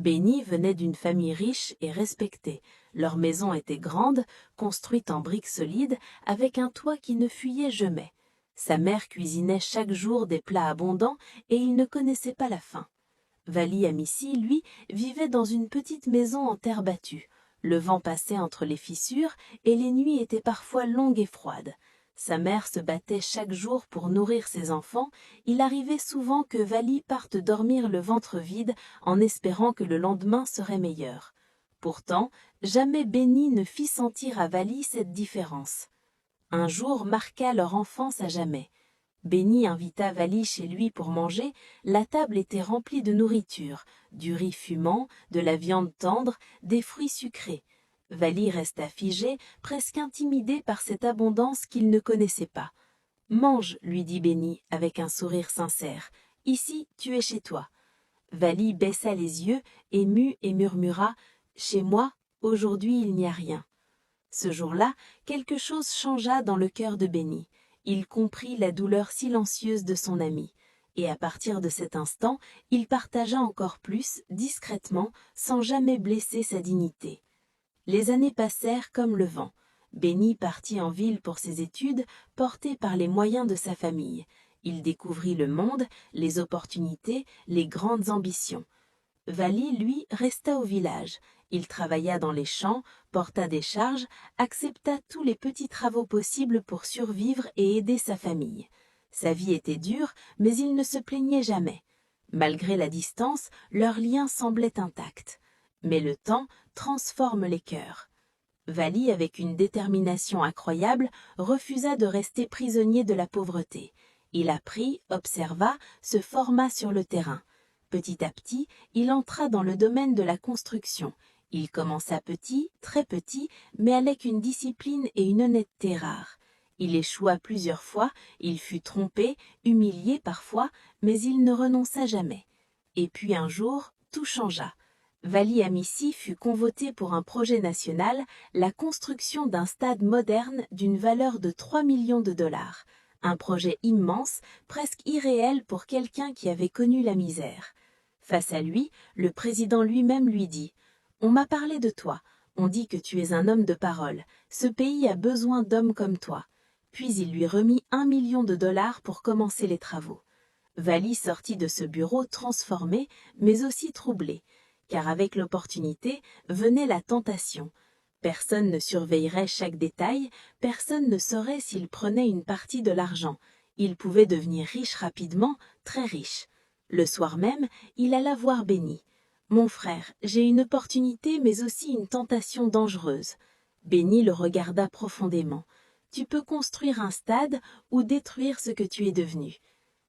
Béni venait d'une famille riche et respectée. Leur maison était grande, construite en briques solides, avec un toit qui ne fuyait jamais. Sa mère cuisinait chaque jour des plats abondants et il ne connaissait pas la faim. Vali Amissi, lui, vivait dans une petite maison en terre battue. Le vent passait entre les fissures et les nuits étaient parfois longues et froides. Sa mère se battait chaque jour pour nourrir ses enfants. Il arrivait souvent que Vali parte dormir le ventre vide en espérant que le lendemain serait meilleur. Pourtant, jamais Béni ne fit sentir à Vali cette différence. Un jour marqua leur enfance à jamais. Béni invita Vali chez lui pour manger. La table était remplie de nourriture, du riz fumant, de la viande tendre, des fruits sucrés. Vali resta figé, presque intimidé par cette abondance qu'il ne connaissait pas. « Mange, lui dit Béni avec un sourire sincère. Ici, tu es chez toi. » Vali baissa les yeux, ému, et murmura « Chez moi, aujourd'hui il n'y a rien. » Ce jour-là, quelque chose changea dans le cœur de Béni. Il comprit la douleur silencieuse de son ami. Et à partir de cet instant, il partagea encore plus, discrètement, sans jamais blesser sa dignité. Les années passèrent comme le vent. Béni partit en ville pour ses études, porté par les moyens de sa famille. Il découvrit le monde, les opportunités, les grandes ambitions. Vali, lui, resta au village. Il travailla dans les champs, porta des charges, accepta tous les petits travaux possibles pour survivre et aider sa famille. Sa vie était dure, mais il ne se plaignait jamais. Malgré la distance, leur lien semblait intact. Mais le temps transforme les cœurs. Vali, avec une détermination incroyable, refusa de rester prisonnier de la pauvreté. Il apprit, observa, se forma sur le terrain. Petit à petit, il entra dans le domaine de la construction. Il commença petit, très petit, mais avec une discipline et une honnêteté rares. Il échoua plusieurs fois, il fut trompé, humilié parfois, mais il ne renonça jamais. Et puis un jour, tout changea. Vali Amissi fut convoité pour un projet national, la construction d'un stade moderne d'une valeur de 3 millions de dollars. Un projet immense, presque irréel pour quelqu'un qui avait connu la misère. Face à lui, le président lui-même lui dit « On m'a parlé de toi, on dit que tu es un homme de parole, ce pays a besoin d'hommes comme toi. » Puis il lui remit 1 million de dollars pour commencer les travaux. Vali sortit de ce bureau transformé, mais aussi troublé, car avec l'opportunité venait la tentation. Personne ne surveillerait chaque détail, personne ne saurait s'il prenait une partie de l'argent. Il pouvait devenir riche rapidement, très riche. Le soir même, il alla voir Béni. « Mon frère, j'ai une opportunité mais aussi une tentation dangereuse. » Béni le regarda profondément. « Tu peux construire un stade ou détruire ce que tu es devenu. »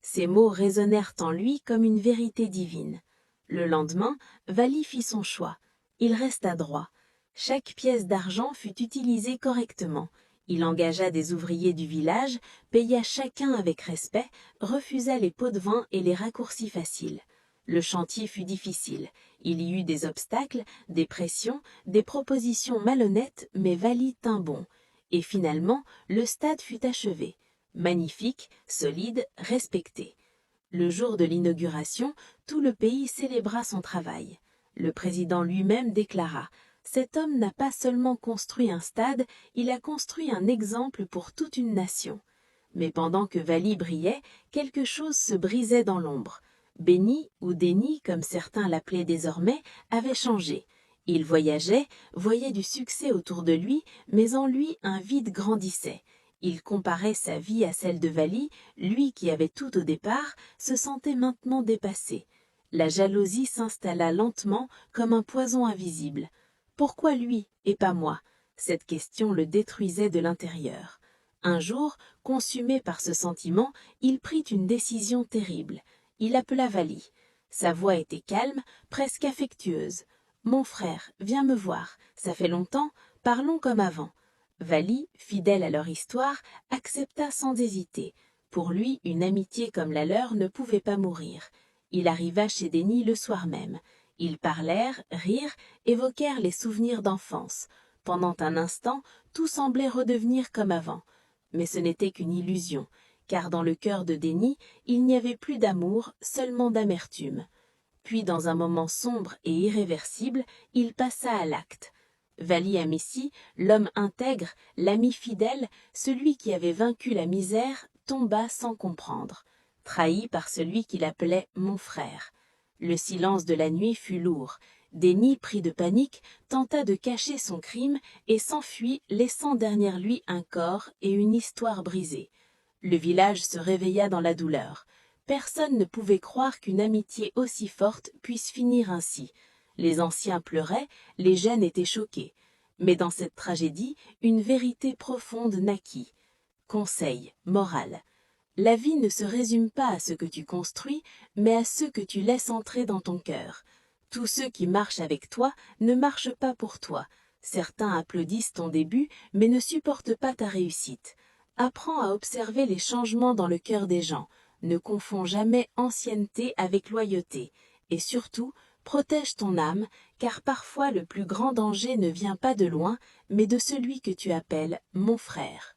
Ces mots résonnèrent en lui comme une vérité divine. Le lendemain, Vali fit son choix. Il resta droit. Chaque pièce d'argent fut utilisée correctement. Il engagea des ouvriers du village, paya chacun avec respect, refusa les pots de vin et les raccourcis faciles. Le chantier fut difficile. Il y eut des obstacles, des pressions, des propositions malhonnêtes, mais Vali tint bon. Et finalement, le stade fut achevé. Magnifique, solide, respecté. Le jour de l'inauguration, tout le pays célébra son travail. Le président lui-même déclara « Cet homme n'a pas seulement construit un stade, il a construit un exemple pour toute une nation. » Mais pendant que Vali brillait, quelque chose se brisait dans l'ombre. Béni, ou Déni, comme certains l'appelaient désormais, avait changé. Il voyageait, voyait du succès autour de lui, mais en lui un vide grandissait. Il comparait sa vie à celle de Vali, lui qui avait tout au départ, se sentait maintenant dépassé. La jalousie s'installa lentement comme un poison invisible. Pourquoi lui et pas moi? Cette question le détruisait de l'intérieur. Un jour, consumé par ce sentiment, il prit une décision terrible. Il appela Vali. Sa voix était calme, presque affectueuse. « Mon frère, viens me voir, ça fait longtemps, parlons comme avant. » Vali, fidèle à leur histoire, accepta sans hésiter. Pour lui, une amitié comme la leur ne pouvait pas mourir. Il arriva chez Déni le soir même. Ils parlèrent, rirent, évoquèrent les souvenirs d'enfance. Pendant un instant, tout semblait redevenir comme avant. Mais ce n'était qu'une illusion, car dans le cœur de Déni, il n'y avait plus d'amour, seulement d'amertume. Puis, dans un moment sombre et irréversible, il passa à l'acte. Vali Amici, l'homme intègre, l'ami fidèle, celui qui avait vaincu la misère, tomba sans comprendre, trahi par celui qu'il appelait « mon frère ». Le silence de la nuit fut lourd. Denis, pris de panique, tenta de cacher son crime et s'enfuit, laissant derrière lui un corps et une histoire brisée. Le village se réveilla dans la douleur. Personne ne pouvait croire qu'une amitié aussi forte puisse finir ainsi. Les anciens pleuraient, les jeunes étaient choqués. Mais dans cette tragédie, une vérité profonde naquit. Conseil, morale. La vie ne se résume pas à ce que tu construis, mais à ce que tu laisses entrer dans ton cœur. Tous ceux qui marchent avec toi ne marchent pas pour toi. Certains applaudissent ton début, mais ne supportent pas ta réussite. Apprends à observer les changements dans le cœur des gens. Ne confonds jamais ancienneté avec loyauté. Et surtout, protège ton âme, car parfois le plus grand danger ne vient pas de loin, mais de celui que tu appelles « mon frère ».